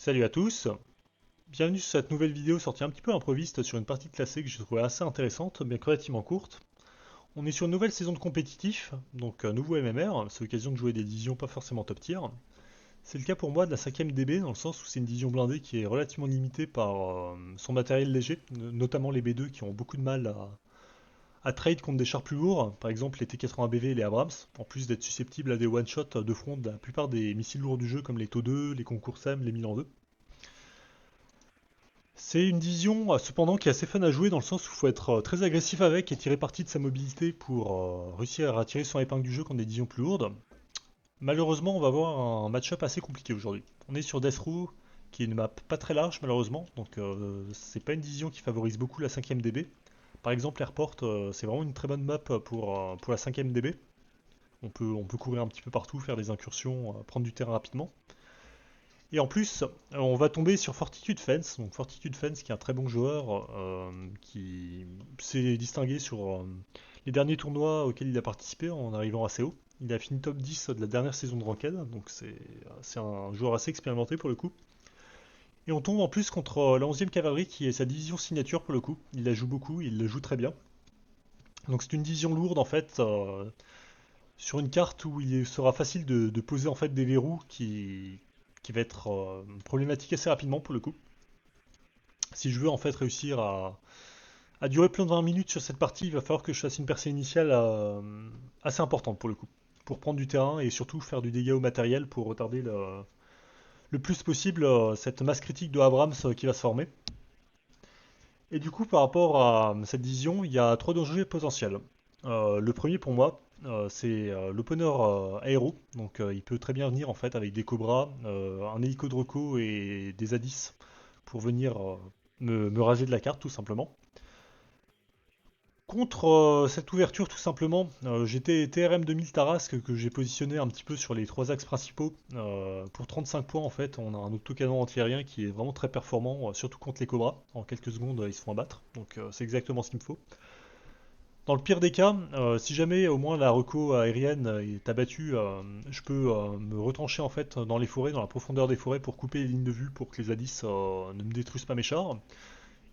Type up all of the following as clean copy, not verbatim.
Salut à tous, bienvenue sur cette nouvelle vidéo sortie un petit peu improviste sur une partie classée que j'ai trouvée assez intéressante, bien que relativement courte. On est sur une nouvelle saison de compétitif, donc nouveau MMR, c'est l'occasion de jouer des divisions pas forcément top tier. C'est le cas pour moi de la 5ème DB, dans le sens où c'est une division blindée qui est relativement limitée par son matériel léger, notamment les B2 qui ont beaucoup de mal à trade contre des chars plus lourds, par exemple les T80BV et les Abrams, en plus d'être susceptibles à des one-shots de front de la plupart des missiles lourds du jeu comme les TO2, les concours SAM, les 1000 en 2. C'est une division cependant qui est assez fun à jouer dans le sens où il faut être très agressif avec et tirer parti de sa mobilité pour réussir à tirer son épingle du jeu contre des divisions plus lourdes. Malheureusement, on va avoir un match-up assez compliqué aujourd'hui. On est sur Death Row, qui est une map pas très large malheureusement, donc c'est pas une division qui favorise beaucoup la 5ème DB. Par exemple, Airport, c'est vraiment une très bonne map pour la 5ème DB. On peut courir un petit peu partout, faire des incursions, prendre du terrain rapidement. Et en plus, on va tomber sur Fortitude Fence. Donc Fortitude Fence, qui est un très bon joueur, qui s'est distingué sur les derniers tournois auxquels il a participé en arrivant assez haut. Il a fini top 10 de la dernière saison de Ranked, donc c'est un joueur assez expérimenté pour le coup. Et on tombe en plus contre la 11e cavalerie qui est sa division signature pour le coup. Il la joue beaucoup, il la joue très bien. Donc c'est une division lourde en fait, sur une carte où il sera facile de poser en fait des verrous qui va être problématique assez rapidement pour le coup. Si je veux en fait réussir à durer plus de 20 minutes sur cette partie, il va falloir que je fasse une percée initiale assez importante pour le coup. Pour prendre du terrain et surtout faire du dégât au matériel pour retarder le plus possible cette masse critique de Abrams qui va se former. Et du coup, par rapport à cette vision, il y a trois dangers potentiels. Le premier pour moi, c'est l'opener aéro. Donc il peut très bien venir en fait avec des cobras, un hélico de reco et des A10 pour venir me raser de la carte tout simplement. Contre cette ouverture tout simplement, j'étais TRM 2000 Tarasque que j'ai positionné un petit peu sur les trois axes principaux. Pour 35 points en fait, on a un autocanon antiaérien qui est vraiment très performant, surtout contre les cobras. En quelques secondes, ils se font abattre, donc c'est exactement ce qu'il me faut. Dans le pire des cas, si jamais au moins la reco aérienne est abattue, je peux me retrancher en fait dans les forêts, dans la profondeur des forêts pour couper les lignes de vue pour que les A10 ne me détruisent pas mes chars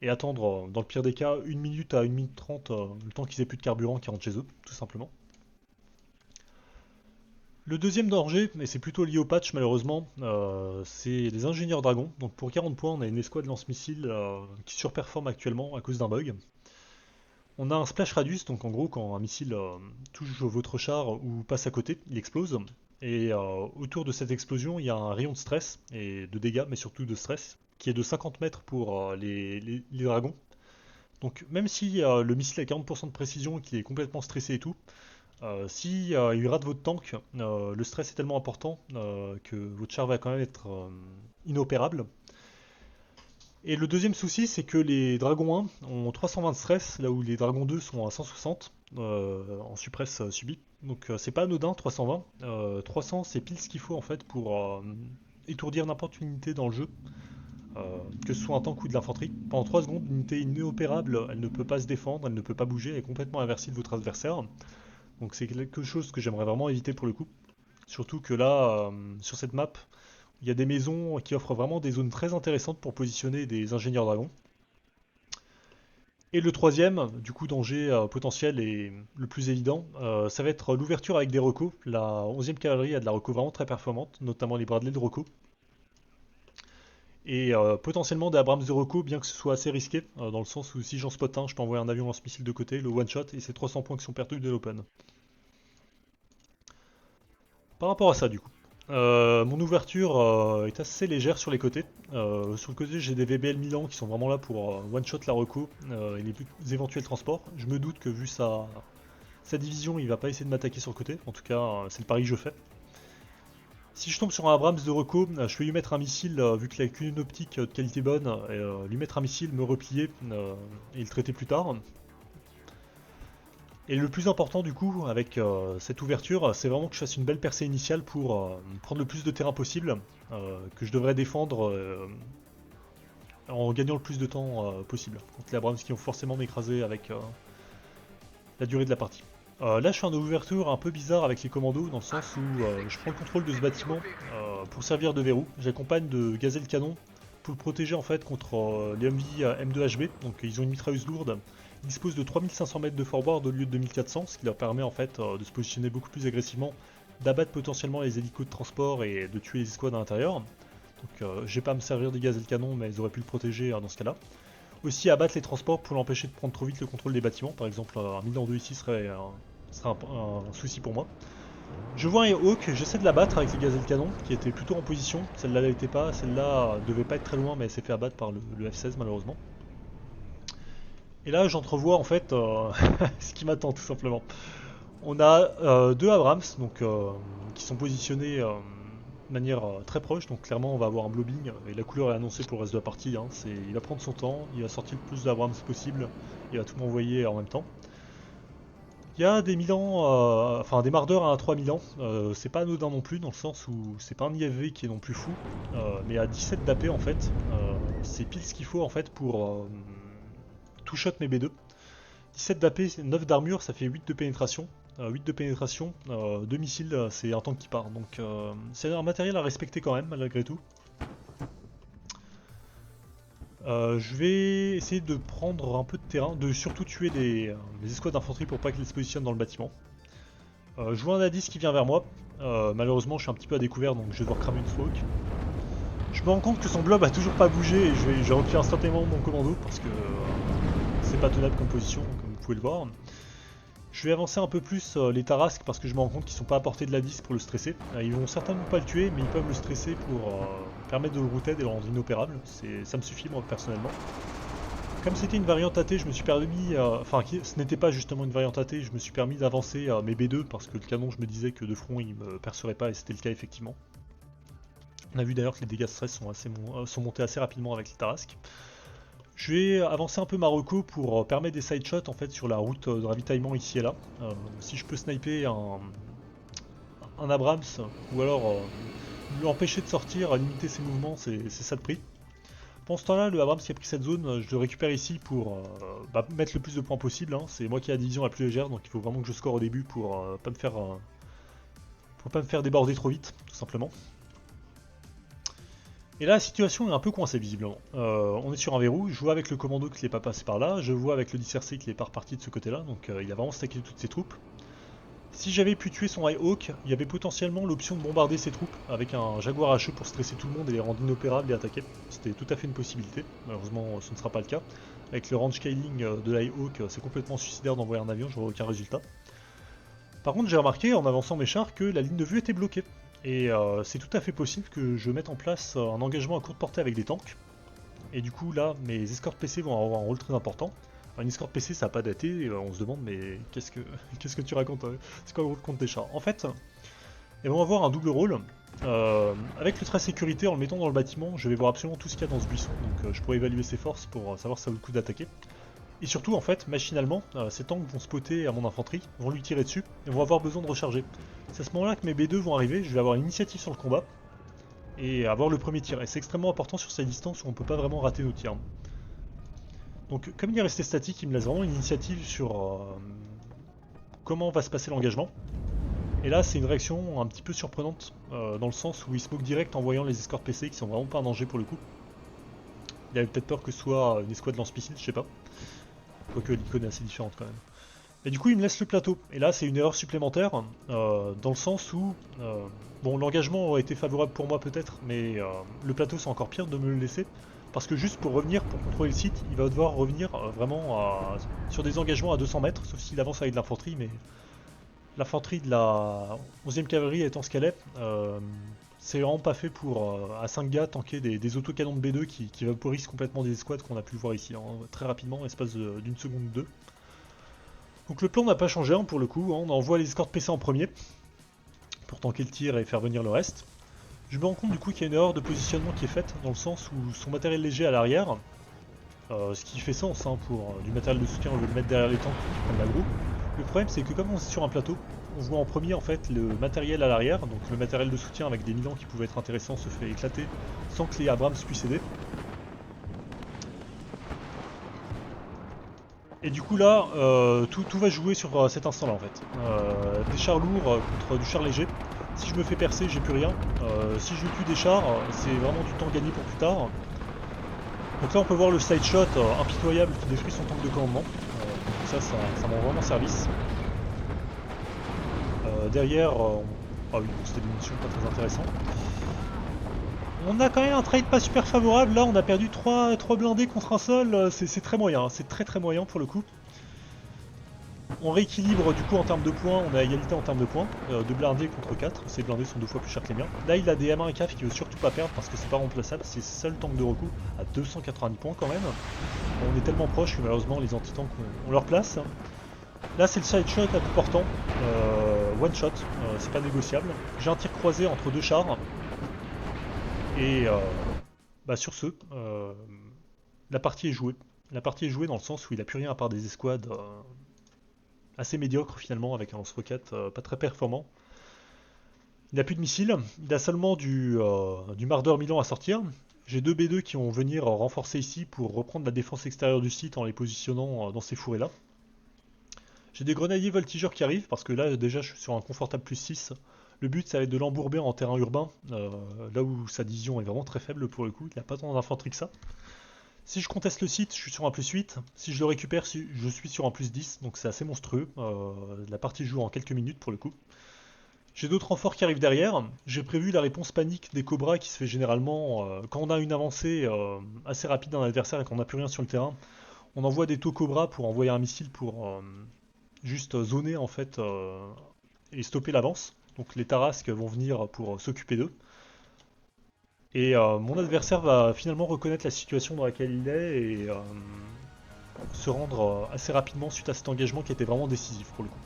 et attendre, dans le pire des cas, 1 minute à 1 minute 30, le temps qu'ils aient plus de carburant qui rentre chez eux, tout simplement. Le deuxième danger, et c'est plutôt lié au patch malheureusement, c'est les ingénieurs dragons. Donc pour 40 points, on a une escouade lance-missiles qui surperforme actuellement à cause d'un bug. On a un splash radius, donc en gros quand un missile touche votre char ou passe à côté, il explose. Et autour de cette explosion, il y a un rayon de stress et de dégâts, mais surtout de stress, qui est de 50 mètres pour les dragons. Donc même si le missile a 40% de précision et qu'il est complètement stressé et tout, si il rate votre tank, le stress est tellement important que votre char va quand même être inopérable. Et le deuxième souci, c'est que les dragons 1 ont 320 de stress, là où les dragons 2 sont à 160 en suppress subi. Donc c'est pas anodin 320. 300 c'est pile ce qu'il faut en fait pour étourdir n'importe une unité dans le jeu, que ce soit un tank ou de l'infanterie. Pendant 3 secondes, l'unité inopérable, elle ne peut pas se défendre, elle ne peut pas bouger, elle est complètement inversée de votre adversaire. Donc c'est quelque chose que j'aimerais vraiment éviter pour le coup. Surtout que là, sur cette map, il y a des maisons qui offrent vraiment des zones très intéressantes pour positionner des ingénieurs dragons. Et le troisième, du coup danger potentiel et le plus évident, ça va être l'ouverture avec des recos. La 11e cavalerie a de la reco vraiment très performante, notamment les Bradley de reco. Et potentiellement des Abrams de reco, bien que ce soit assez risqué, dans le sens où si j'en spot un, je peux envoyer un avion lance-missile de côté, le one-shot, et c'est 300 points qui sont perdus de l'open. Par rapport à ça, du coup, mon ouverture est assez légère sur les côtés. Sur le côté, j'ai des VBL Milan qui sont vraiment là pour one-shot la reco et les éventuels transports. Je me doute que vu sa division, il va pas essayer de m'attaquer sur le côté. En tout cas, c'est le pari que je fais. Si je tombe sur un Abrams de reco, je vais lui mettre un missile, vu qu'il a qu'une optique de qualité bonne, lui mettre un missile, me replier et le traiter plus tard. Et le plus important du coup avec cette ouverture, c'est vraiment que je fasse une belle percée initiale pour prendre le plus de terrain possible, que je devrais défendre en gagnant le plus de temps possible contre les Abrams qui vont forcément m'écraser avec la durée de la partie. Là je fais une ouverture un peu bizarre avec les commandos dans le sens où je prends le contrôle de ce bâtiment pour servir de verrou. J'accompagne de gazelle canon pour le protéger en fait contre les Humvee M2HB. Donc ils ont une mitrailleuse lourde. Ils disposent de 3500 mètres de forward au lieu de 2400, ce qui leur permet en fait de se positionner beaucoup plus agressivement, d'abattre potentiellement les hélicos de transport et de tuer les escouades à l'intérieur. Donc je vais pas me servir des gazelles canon, mais ils auraient pu le protéger dans ce cas-là. Aussi abattre les transports pour l'empêcher de prendre trop vite le contrôle des bâtiments. Par exemple, un Milan 2 ici serait un souci pour moi. Je vois un Hawk, j'essaie de l'abattre avec les gazelles canon, qui était plutôt en position. Celle-là l'était pas, celle-là devait pas être très loin, mais elle s'est fait abattre par le F-16 malheureusement. Et là j'entrevois en fait ce qui m'attend tout simplement. On a deux Abrams donc, qui sont positionnés de manière très proche, donc clairement on va avoir un blobbing et la couleur est annoncée pour le reste de la partie. Hein. Il va prendre son temps, il va sortir le plus d'Abrams possible, il va tout m'envoyer en même temps. Il y a des Milan, enfin des mardeurs à 3000 ans, c'est pas anodin non plus dans le sens où c'est pas un IFV qui est non plus fou, mais à 17 d'AP en fait, c'est pile ce qu'il faut en fait pour tout shot mes B2. 17 d'AP, 9 d'armure, ça fait 8 de pénétration. 8 de pénétration, 2 missiles, c'est un tank qui part. Donc c'est un matériel à respecter quand même, malgré tout. Je vais essayer de prendre un peu de terrain, de surtout tuer les escouades d'infanterie pour pas qu'elles se positionnent dans le bâtiment. Je vois un A10 qui vient vers moi. Malheureusement, je suis un petit peu à découvert, donc je vais devoir cramer une smoke. Je me rends compte que son blob a toujours pas bougé et je vais reculer instantanément mon commando parce que c'est pas tenable comme position, comme vous pouvez le voir. Je vais avancer un peu plus les Tarasques parce que je me rends compte qu'ils sont pas à portée de la 10 pour le stresser. Ils vont certainement pas le tuer, mais ils peuvent le stresser pour permettre de le router et de le rendre inopérable. Ça me suffit moi personnellement. Comme c'était une variante AT, je me suis permis, enfin ce n'était pas justement une variante AT, je me suis permis d'avancer mes B2 parce que le canon je me disais que de front il me percerait pas et c'était le cas effectivement. On a vu d'ailleurs que les dégâts de stress sont montés assez rapidement avec les Tarasques. Je vais avancer un peu ma reco pour permettre des side shots en fait sur la route de ravitaillement ici et là. Si je peux sniper un Abrams ou alors l'empêcher de sortir, limiter ses mouvements, c'est ça le prix. Pendant ce temps-là, le Abrams qui a pris cette zone, je le récupère ici pour mettre le plus de points possible. Hein. C'est moi qui ai la division la plus légère, donc il faut vraiment que je score au début pour pas me faire déborder trop vite, tout simplement. Et là, la situation est un peu coincée visiblement. On est sur un verrou, je vois avec le commando qu'il n'est pas passé par là, je vois avec le dispersé qu'il n'est pas reparti de ce côté-là, donc il a vraiment stacké toutes ses troupes. Si j'avais pu tuer son Hawk, il y avait potentiellement l'option de bombarder ses troupes avec un Jaguar HE pour stresser tout le monde et les rendre inopérables et attaquer. C'était tout à fait une possibilité, malheureusement ce ne sera pas le cas. Avec le range scaling de l'Hawk, c'est complètement suicidaire d'envoyer un avion, j'aurais aucun résultat. Par contre, j'ai remarqué en avançant mes chars que la ligne de vue était bloquée. Et c'est tout à fait possible que je mette en place un engagement à courte portée avec des tanks. Et du coup là, mes escortes PC vont avoir un rôle très important. Une escorte PC ça n'a pas daté, on se demande mais qu'est-ce que tu racontes, c'est quoi le rôle contre tes chars? En fait, elles vont avoir un double rôle. Avec le trait sécurité, en le mettant dans le bâtiment, je vais voir absolument tout ce qu'il y a dans ce buisson. Donc je pourrais évaluer ses forces pour savoir si ça vaut le coup d'attaquer. Et surtout, en fait, machinalement, ces tanks vont spotter à mon infanterie, vont lui tirer dessus, et vont avoir besoin de recharger. C'est à ce moment-là que mes B2 vont arriver, je vais avoir une initiative sur le combat, et avoir le premier tir. Et c'est extrêmement important sur ces distances où on peut pas vraiment rater nos tirs. Donc, comme il est resté statique, il me laisse vraiment une initiative sur comment va se passer l'engagement. Et là, c'est une réaction un petit peu surprenante, dans le sens où il smoke direct en voyant les escortes PC qui sont vraiment pas en danger pour le coup. Il avait peut-être peur que ce soit une escouade lance-missiles, je sais pas. Quoique l'icône est assez différente quand même. Et du coup, il me laisse le plateau. Et là, c'est une erreur supplémentaire, dans le sens où, bon, l'engagement aurait été favorable pour moi peut-être, mais le plateau c'est encore pire de me le laisser. Parce que juste pour revenir, pour contrôler le site, il va devoir revenir vraiment sur des engagements à 200 mètres, sauf s'il avance avec de l'infanterie, mais l'infanterie de la 11e cavalerie étant ce qu'elle est, c'est vraiment pas fait pour, à 5 gars, tanker des autocanons de B2 qui vaporisent complètement des escouades qu'on a pu voir ici, hein, très rapidement, espace d'une seconde ou deux. Donc le plan n'a pas changé hein, pour le coup, hein, on envoie les escortes PC en premier, pour tanker le tir et faire venir le reste. Je me rends compte du coup qu'il y a une erreur de positionnement qui est faite, dans le sens où son matériel léger à l'arrière, ce qui fait sens hein, pour du matériel de soutien, on veut le mettre derrière les tanks qui prennent l'aggro. Le problème c'est que comme on est sur un plateau, on voit en premier en fait le matériel à l'arrière, donc le matériel de soutien avec des Milans qui pouvaient être intéressants se fait éclater sans que les Abrams puissent aider. Et du coup là, tout va jouer sur cet instant là en fait. Des chars lourds contre du char léger, Si je me fais percer, j'ai plus rien. Si je tue des chars, c'est vraiment du temps gagné pour plus tard. Donc là on peut voir le side shot impitoyable qui détruit son tank de commandement. Ça me rend vraiment service. Derrière, ah oui, bon, c'était des munitions pas très intéressantes. On a quand même un trade pas super favorable. Là on a perdu 3 blindés contre un seul. C'est très moyen, hein. C'est très moyen pour le coup. On rééquilibre du coup en termes de points, on a égalité en termes de points, 2 blindés contre 4, ces blindés sont 2 fois plus chers que les miens. Là il a des M1 et CAF qu'il veut surtout pas perdre parce que c'est pas remplaçable, c'est seul tank de recours à 290 points quand même. On est tellement proche que malheureusement les anti-tanks on leur place. Là c'est le side shot à bout portant, one shot, c'est pas négociable. J'ai un tir croisé entre deux chars, et bah sur ce, la partie est jouée. La partie est jouée dans le sens où il a plus rien à part des escouades assez médiocre finalement avec un lance-roquette pas très performant. Il n'a plus de missiles, il a seulement du Marder Milan à sortir. J'ai deux B2 qui vont venir renforcer ici pour reprendre la défense extérieure du site en les positionnant dans ces fourrés là. J'ai des grenadiers voltigeurs qui arrivent parce que là déjà je suis sur un confortable plus 6. Le but ça va être de l'embourber en terrain urbain, là où sa division est vraiment très faible pour le coup, il n'a pas tant d'infanterie que ça. Si je conteste le site, je suis sur un plus 8. Si je le récupère, je suis sur un plus 10. Donc c'est assez monstrueux. La partie joue en quelques minutes pour le coup. J'ai d'autres renforts qui arrivent derrière. J'ai prévu la réponse panique des Cobras qui se fait généralement quand on a une avancée assez rapide d'un adversaire et qu'on n'a plus rien sur le terrain. On envoie des taux Cobra pour envoyer un missile pour juste zoner en fait et stopper l'avance. Donc les Tarasques vont venir pour s'occuper d'eux. Et mon adversaire va finalement reconnaître la situation dans laquelle il est et se rendre assez rapidement suite à cet engagement qui était vraiment décisif pour le coup.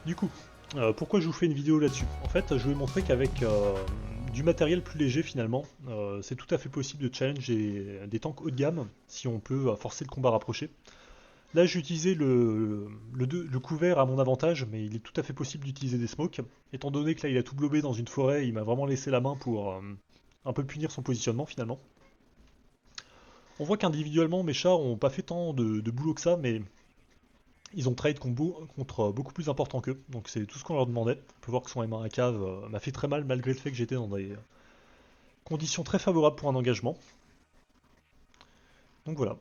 Du coup, pourquoi je vous fais une vidéo là-dessus? En fait, je vais montrer qu'avec du matériel plus léger finalement, c'est tout à fait possible de challenge des tanks haut de gamme si on peut forcer le combat rapproché. Là, j'ai utilisé le couvert à mon avantage, mais il est tout à fait possible d'utiliser des smokes. Étant donné que là, il a tout blobé dans une forêt, il m'a vraiment laissé la main pour un peu punir son positionnement finalement. On voit qu'individuellement, mes chars ont pas fait tant de boulot que ça, mais ils ont trade contre beaucoup plus important qu'eux. Donc c'est tout ce qu'on leur demandait. On peut voir que son M1 à cave m'a fait très mal malgré le fait que j'étais dans des conditions très favorables pour un engagement. Donc voilà.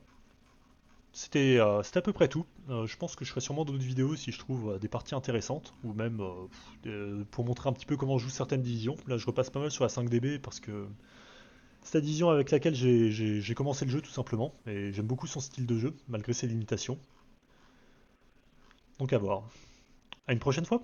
C'était à peu près tout. Je pense que je ferai sûrement d'autres vidéos si je trouve des parties intéressantes, ou même pour montrer un petit peu comment je joue certaines divisions. Là, je repasse pas mal sur la 5DB parce que c'est la division avec laquelle j'ai commencé le jeu tout simplement, et j'aime beaucoup son style de jeu, malgré ses limitations. Donc à voir. À une prochaine fois.